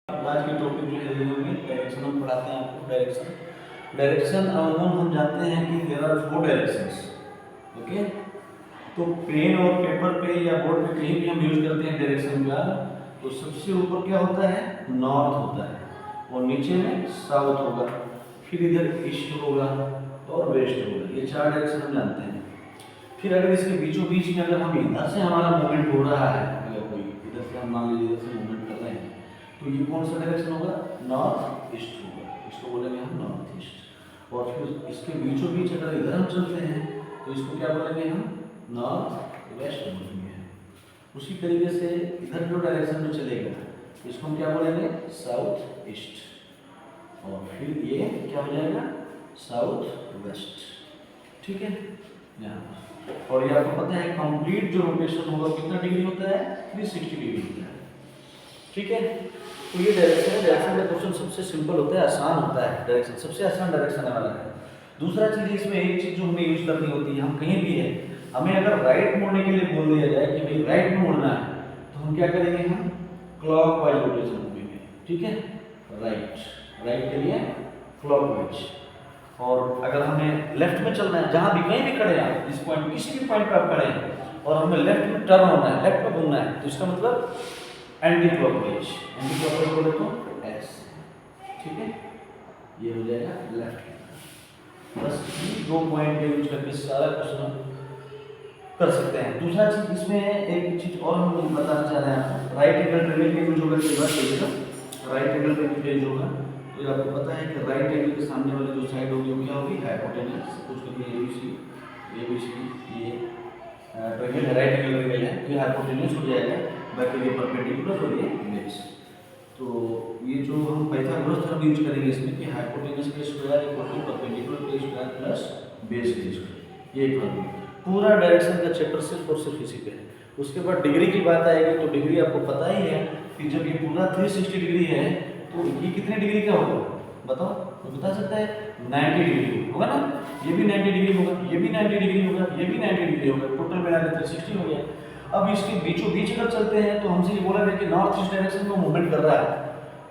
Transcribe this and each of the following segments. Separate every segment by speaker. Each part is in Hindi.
Speaker 1: आज की टॉपिक जो है डायरेक्शन हम पढ़ाते हैं आपको। डायरेक्शन अमूमन हम जानते हैं कि देयर आर 4 डायरेक्शंस। ओके, तो पेन और पेपर पे या बोर्ड पे कहीं भी हम यूज करते हैं डायरेक्शन का, तो सबसे ऊपर क्या होता है, नॉर्थ होता है और नीचे में साउथ होगा, फिर इधर ईस्ट होगा और वेस्ट होगा। ये 4 डायरेक्शन हम जानते हैं। फिर अगर इसके बीचों बीच में अगर हम इधर से हमारा मूवमेंट हो रहा है, अगर कोई इधर से हम मान लीजिए इधर से मूवमेंट कर रहे हैं, तो ये कौन सा डायरेक्शन होगा, नॉर्थ ईस्ट होगा। इसको बोलेंगे हम नॉर्थ ईस्ट। और फिर इसके बीचों बीच अगर इधर हम चलते हैं तो इसको क्या बोलेंगे हम, नॉर्थ वेस्ट बोलेंगे। उसी तरीके से इधर जो डायरेक्शन में चलेगा इसको हम क्या बोलेंगे, साउथ ईस्ट। और फिर ये क्या हो जाएगा, साउथ वेस्ट। ठीक है, यहाँ और ये आपको पता है कंप्लीट जो रोटेशन होगा कितना डिग्री होता है, 360 डिग्री होता है। ठीक है, तो ये डायरेक्शन है। डायरेक्शन का क्वेश्चन सबसे सिंपल होता है, आसान होता है। डायरेक्शन सबसे आसान डायरेक्शन वाला है। दूसरा चीज इसमें एक चीज जो हमें यूज करनी होती है, हम कहीं भी है, हमें अगर राइट मुड़ने के लिए बोल दिया जाए कि भाई राइट में मुड़ना है, तो हम क्या करेंगे, हम क्लॉकवाइज रोटेशन करेंगे। ठीक है, राइट के लिए क्लॉकवाइज। और अगर हमें लेफ्ट में चलना है, जहां भी कहीं भी खड़े हैं, इस पॉइंट किसी भी पॉइंट पे आप खड़े हैं और हमें लेफ्ट में टर्न होना है, लेफ्ट में घूमना है, तो इसका मतलब एंटी क्लॉकवाइज। एंटी क्लॉकवाइज बोले तो ऐसे। ठीक है, ये हो जाएगा लेफ्ट। बस ये 2 पॉइंट यूज करके सारा क्वेश्चन कर सकते हैं। दूसरा चीज इसमें एक चीज और हम बताना चाह रहे हैं, राइट एंगल ट्रायंगल का यूज होगा। कई बार देखिएगा राइट एंगल का यूज होगा, तो आपको पता है कि राइट एंगल के सामने वाली जो साइड होगी वो क्या होगी, हाइपोटेन्यूज। सपोज करिए ABC, ये ट्रायंगल है, राइट एंगल ट्रायंगल है, तो ये हाइपोटेन्यूज हो जाएगा, बाकी ये परपेंडिकुलर और ये बेस। तो ये जो हम पाइथागोरस थ्योरम यूज करेंगे इसमें कि हाइपोटेन्यूज का स्क्वायर इक्वल टू परपेंडिकुलर का स्क्वायर प्लस बेस का स्क्वायर। ये फॉर्मूला पूरा डायरेक्शन का चैप्टर सिर्फ और सिर्फ इसी पे है। उसके बाद डिग्री की बात आएगी, तो डिग्री आपको पता ही है कि जब ये पूरा 360 डिग्री है तो ये कितने डिग्री का होगा, बताओ, तो बता सकता है 90 डिग्री होगा ना। ये भी 90 डिग्री होगा, ये भी 90 डिग्री होगा, ये भी 90 डिग्री होगा, टोटल मिलाकर 360 हो गया। अब इसके बीचों बीच अगर चलते हैं तो हमसे ये बोला गया कि नॉर्थ ईस्ट डायरेक्शन में मूवमेंट कर रहा है,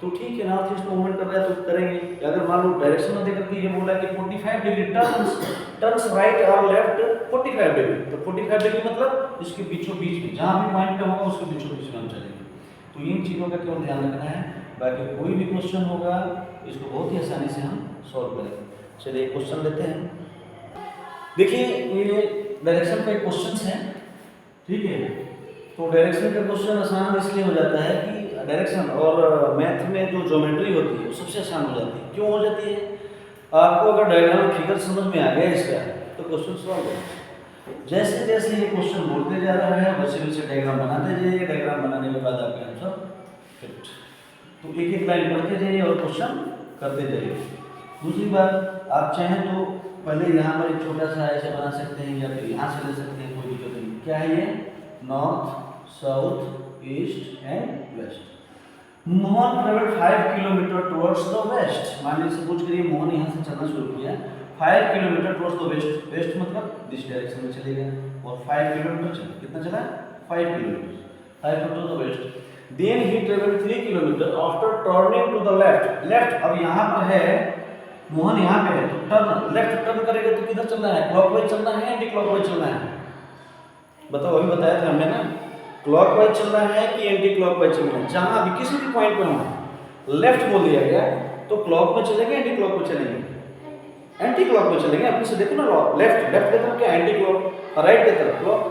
Speaker 1: तो ठीक है, नॉर्थ ईस्ट में मूवमेंट कर रहा है तो करेंगे। अगर मान लो डायरेक्शन में देकर के ये बोला कि 45 डिग्री टर्न्स राइट और लेफ्ट 45 डिग्री, तो 45 डिग्री मतलब इसके बीचों बीच में जहां भी पॉइंट पे होगा उसके बीचों बीच में हम चलेंगे। तो इन चीजों का केवल ध्यान रखना है, बाकी कोई भी क्वेश्चन होगा इसको बहुत ही आसानी से हम सॉल्व करेंगे। चलिए क्वेश्चन लेते हैं। देखिए ये डायरेक्शन का क्वेश्चन है, ठीक है। तो डायरेक्शन का क्वेश्चन आसान इसलिए हो जाता है कि डायरेक्शन और मैथ में जो ज्योमेट्री होती है वो सबसे आसान हो जाती है। क्यों हो जाती है, आपको अगर डायग्राम फिगर समझ में आ गया इसका तो क्वेश्चन सॉल्व है। जैसे जैसे ये क्वेश्चन बोलते जा रहा है वैसे वैसे डायग्राम बनाते जाइए, डायग्राम बनाने के बाद आपका आंसर फिट। तो एक एक लाइन पढ़ते जाइए और क्वेश्चन करते जाइए। दूसरी बात, आप चाहें तो पहले यहाँ पर एक छोटा सा ऐसे बना सकते हैं या फिर यहाँ से ले सकते हैं, कोई दिक्कत नहीं। क्या है ये, north south east and west. Mohan travelled 5 kilometre towards the west. मान लीजिए सपोज करिए मोहन यहाँ से चलना शुरू किया 5 kilometre towards the west. West मतलब दिस डायरेक्शन में चलेगा और 5 किलोमीटर चला, कितना चला, 5 kilometre, 5 to the west. Then he travelled 3 kilometre after turning to the left. अब यहाँ पर है मोहन, यहाँ पे है तो टर्न, लेफ्ट टर्न करेगा तो किधर चलना है, क्लॉकवाइज चलना है एंटी क्लॉकवाइज चलना है, बताओ। अभी बताया था हमने ना, क्लॉकवाइज चलना है कि एंटी क्लॉकवाइज चलना है। जहां भी किसी भी पॉइंट पे हो लेफ्ट बोल दिया गया तो क्लॉक में चलेंगे, एंटी क्लॉक में चलेंगे, एंटी क्लॉक में चलेंगे। अपने से देखो ना, लेफ्ट की तरफ क्या, एंटी क्लॉक, और राइट की तरफ क्लॉक,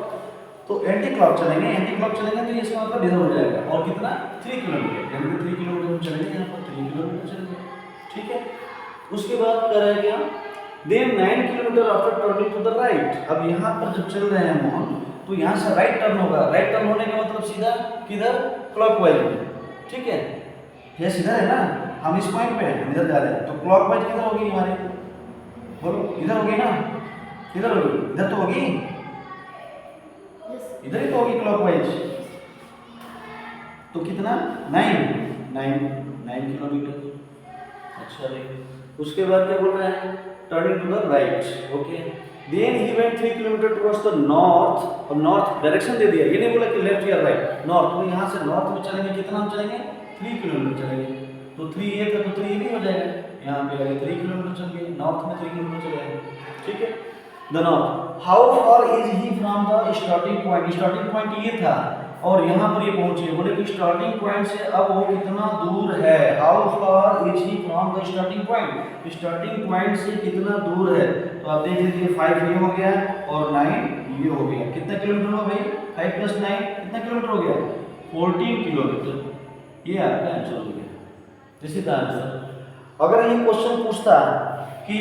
Speaker 1: तो एंटी क्लॉक चलेंगे। एंटी क्लॉक चलेंगे तो इसका मतलब इधर हो जाएगा। और कितना, 3 किलोमीटर, यानी कि 3 किलोमीटर हम चलेंगे, यहाँ पर 3 किलोमीटर चलेंगे। ठीक है, उसके बाद कर रहे क्या, then 9 kilometre after turning to the right. अब यहाँ पर जब चल रहे हैं मोहन तो यहाँ से राइट टर्न होगा। राइट टर्न होने का मतलब सीधा किधर, क्लॉकवाइज में। ठीक है, ये सीधा है ना, हम इस पॉइंट पे हैं, हम इधर जा रहे हैं, तो क्लॉकवाइज किधर होगी हमारी, बोलो, इधर होगी ना, किधर होगी, इधर तो होगी, इधर ही तो होगी क्लॉकवाइज। तो कितना, 9 किलोमीटर। अच्छा भाई, उसके बाद क्या बोल रहे हैं, turning to the right. Okay, then he went 3 kilometre towards the north. और नॉर्थ डायरेक्शन दे दिया, ये नहीं बोला कि लेफ्ट या राइट, नॉर्थ। तो यहाँ से नॉर्थ में चलेंगे, कितना हम चलेंगे, 3 किलोमीटर चलेंगे। तो 3 ये था तो 3 ये भी हो जाएगा, यहाँ पे आगे 3 किलोमीटर चल गए, नॉर्थ में 3 किलोमीटर चले गए, ठीक है। The north, how far is he from the starting point, starting point ये था और यहाँ पर ये पहुंचे, बोले कि स्टार्टिंग पॉइंट से अब वो कितना दूर है, how far is he from the starting point, starting point से कितना दूर है। तो आप देख लीजिए 5 ये हो गया और 9 ये हो गया, कितना किलोमीटर हुआ भाई, 5 + 9 कितना किलोमीटर हो गया, 14 किलोमीटर। ये आपका आंसर हो गया, दिस इज द आंसर। अगर ये क्वेश्चन पूछता कि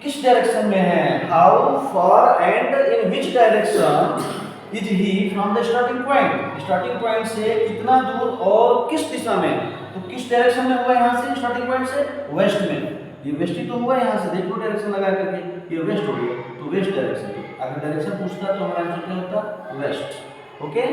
Speaker 1: किस डायरेक्शन में है, how far and in which direction is he from the starting point, starting point से कितना दूर और किस दिशा में, तो किस डायरेक्शन में हुआ, यहाँ से स्टार्टिंग पॉइंट से वेस्ट में, ये वेस्ट ही तो हुआ, यहाँ से देखो डायरेक्शन लगा करके ये वेस्ट हो गया, तो वेस्ट डायरेक्शन। अगर डायरेक्शन पूछता तो हमारा आंसर क्या होता, वेस्ट। ओके।